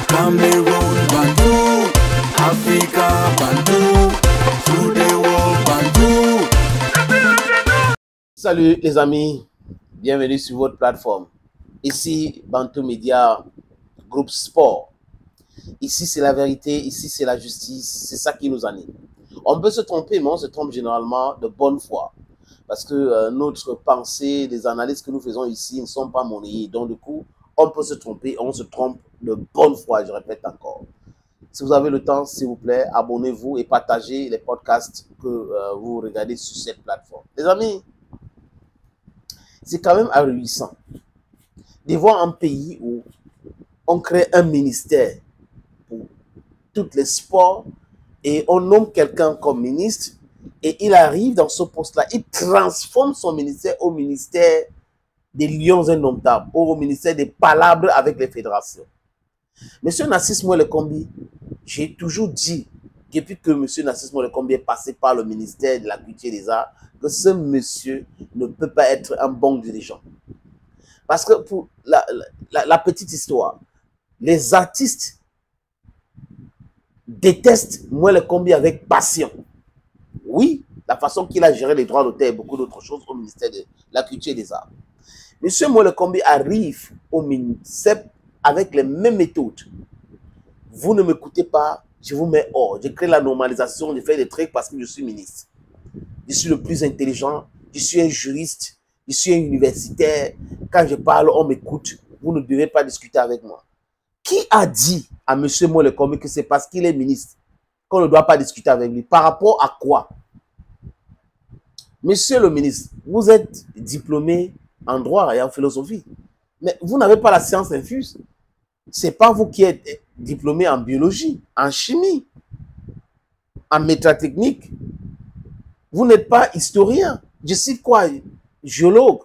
Cameroun Bantou, Africa Bantou, through the world Bantou. Salut les amis, bienvenue sur votre plateforme. Ici Bantou Media, groupe sport. Ici c'est la vérité, ici c'est la justice, c'est ça qui nous anime. On peut se tromper, mais on se trompe généralement de bonne foi. Parce que notre pensée, les analyses que nous faisons ici ne sont pas monnayées. Donc du coup, on peut se tromper, on se trompe de bonne foi, je répète encore. Si vous avez le temps, s'il vous plaît, abonnez-vous et partagez les podcasts que vous regardez sur cette plateforme. Les amis, c'est quand même ahurissant de voir un pays où on crée un ministère pour tous les sports et on nomme quelqu'un comme ministre et il arrive dans ce poste-là, il transforme son ministère au ministère des lions indomptables, au ministère des palabres avec les fédérations. Monsieur Narcisse Mouelle-Kombi, j'ai toujours dit, depuis que monsieur Narcisse Mouelle-Kombi est passé par le ministère de la Culture et des Arts, que ce monsieur ne peut pas être un bon dirigeant. Parce que pour la petite histoire, les artistes détestent Mouelle-Kombi avec passion. Oui, la façon qu'il a géré les droits d'auteur et beaucoup d'autres choses au ministère de la Culture et des Arts. Monsieur Mouelle-Kombi arrive au ministère avec les mêmes méthodes. Vous ne m'écoutez pas, je vous mets hors. Je crée la normalisation, je fais des trucs parce que je suis ministre. Je suis le plus intelligent, je suis un juriste, je suis un universitaire. Quand je parle, on m'écoute. Vous ne devez pas discuter avec moi. Qui a dit à monsieur Mouelle-Kombi que c'est parce qu'il est ministre qu'on ne doit pas discuter avec lui? Par rapport à quoi? Monsieur le ministre, vous êtes diplômé en droit et en philosophie, mais vous n'avez pas la science infuse. Ce n'est pas vous qui êtes diplômé en biologie, en chimie, en métatechnique. Vous n'êtes pas historien. Je cite quoi? Géologue.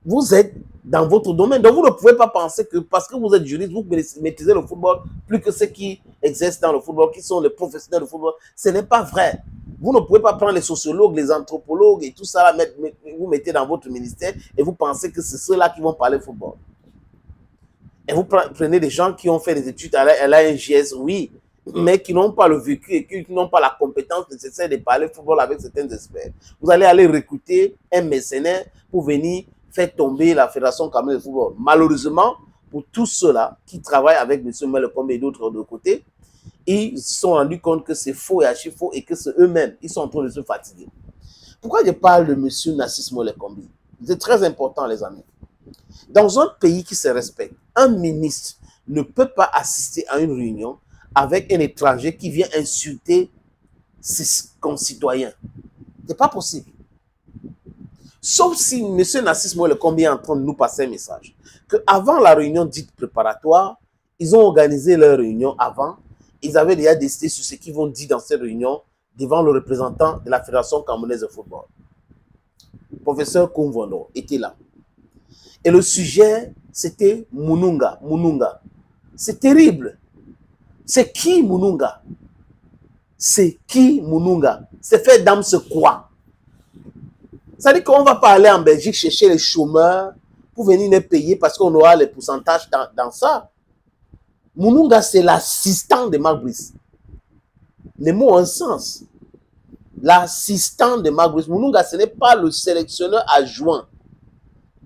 Vous êtes dans votre domaine. Donc vous ne pouvez pas penser que parce que vous êtes juriste, vous maîtrisez le football plus que ceux qui exercent dans le football, qui sont les professionnels de football. Ce n'est pas vrai. Vous ne pouvez pas prendre les sociologues, les anthropologues et tout ça, là, vous mettez dans votre ministère et vous pensez que c'est ceux-là qui vont parler football. Et vous prenez des gens qui ont fait des études à l'ANJS, oui, mais qui n'ont pas le vécu et qui n'ont pas la compétence nécessaire de parler football avec certains experts. Vous allez aller recruter un mercenaire pour venir faire tomber la Fédération camerounaise de football. Malheureusement, pour tous ceux-là qui travaillent avec M. Mouelle-Kombi et d'autres de côté, ils se sont rendus compte que c'est faux et archi faux et que c'est eux-mêmes, ils sont en train de se fatiguer. Pourquoi je parle de M. Narcisse Mouelle-Kombi? C'est très important, les amis. Dans un pays qui se respecte, un ministre ne peut pas assister à une réunion avec un étranger qui vient insulter ses concitoyens. Ce n'est pas possible. Sauf si M. Narcisse Mouelle-Kombi est en train de nous passer un message. Qu'avant la réunion dite préparatoire, ils ont organisé leur réunion avant. Ils avaient déjà décidé sur ce qu'ils vont dire dans cette réunion devant le représentant de la Fédération camerounaise de football. Le professeur Koumvondo était là. Et le sujet, c'était Moununga. Moununga. C'est terrible. C'est qui Moununga? C'est qui Moununga? C'est fait d'âme ce quoi? Ça dit qu'on ne va pas aller en Belgique chercher les chômeurs pour venir les payer parce qu'on aura les pourcentages dans ça. Moununga, c'est l'assistant de Marc Brice. Les mots ont un sens. L'assistant de Marc Brice. Moununga, ce n'est pas le sélectionneur adjoint.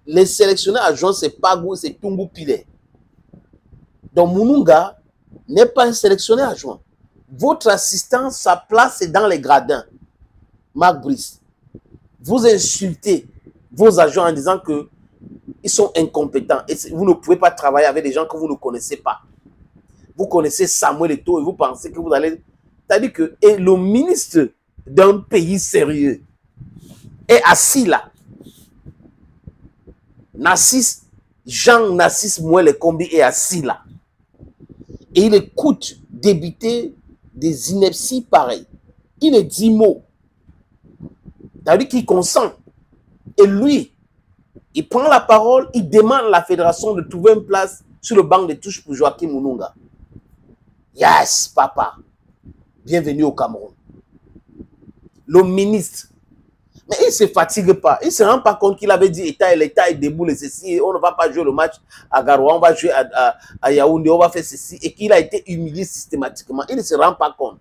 Les sélectionneurs adjoints, c'est Pagou, c'est Tungu Pile. Donc, Moununga n'est pas un sélectionneur adjoint. Votre assistant, sa place est dans les gradins. Marc Brice. Vous insultez vos agents en disant qu'ils sont incompétents. Et vous ne pouvez pas travailler avec des gens que vous ne connaissez pas. Vous connaissez Samuel Eto'o et vous pensez que vous allez... C'est-à-dire que le ministre d'un pays sérieux est assis là. Jean-Narcisse Mouelle-Kombi est assis là. Et il écoute débiter des inepties pareilles. Il ne dit mot. C'est-à-dire qu'il consent. Et lui, il prend la parole, il demande à la fédération de trouver une place sur le banc de touche pour Joachim Moununga. Yes, papa. Bienvenue au Cameroun. Le ministre Mais il ne se fatigue pas. Il ne se rend pas compte qu'il avait dit l'État est debout, et ceci, et on ne va pas jouer le match à Garoua, on va jouer à Yaoundé, on va faire ceci, et qu'il a été humilié systématiquement. Il ne se rend pas compte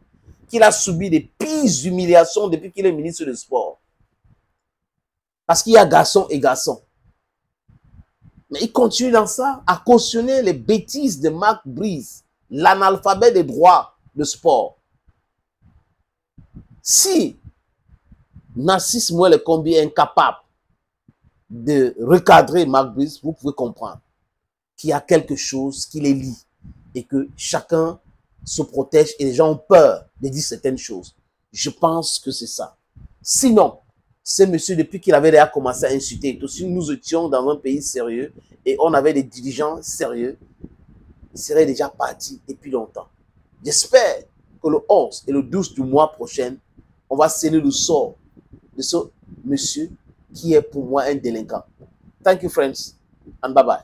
qu'il a subi des pires humiliations depuis qu'il est ministre du Sport. Parce qu'il y a garçon et garçon. Mais il continue dans ça, à cautionner les bêtises de Marc Brice, l'analphabet des droits de sport. Si Narcisse Mouel Kombi est incapable de recadrer Marc Brice, vous pouvez comprendre qu'il y a quelque chose qui les lie et que chacun se protège et les gens ont peur de dire certaines choses. Je pense que c'est ça. Sinon, ce monsieur, depuis qu'il avait déjà commencé à insulter, si nous étions dans un pays sérieux et on avait des dirigeants sérieux, il serait déjà parti depuis longtemps. J'espère que le 11 et le 12 du mois prochain, on va sceller le sort de ce monsieur qui est pour moi un délinquant. Thank you, friends, and bye-bye.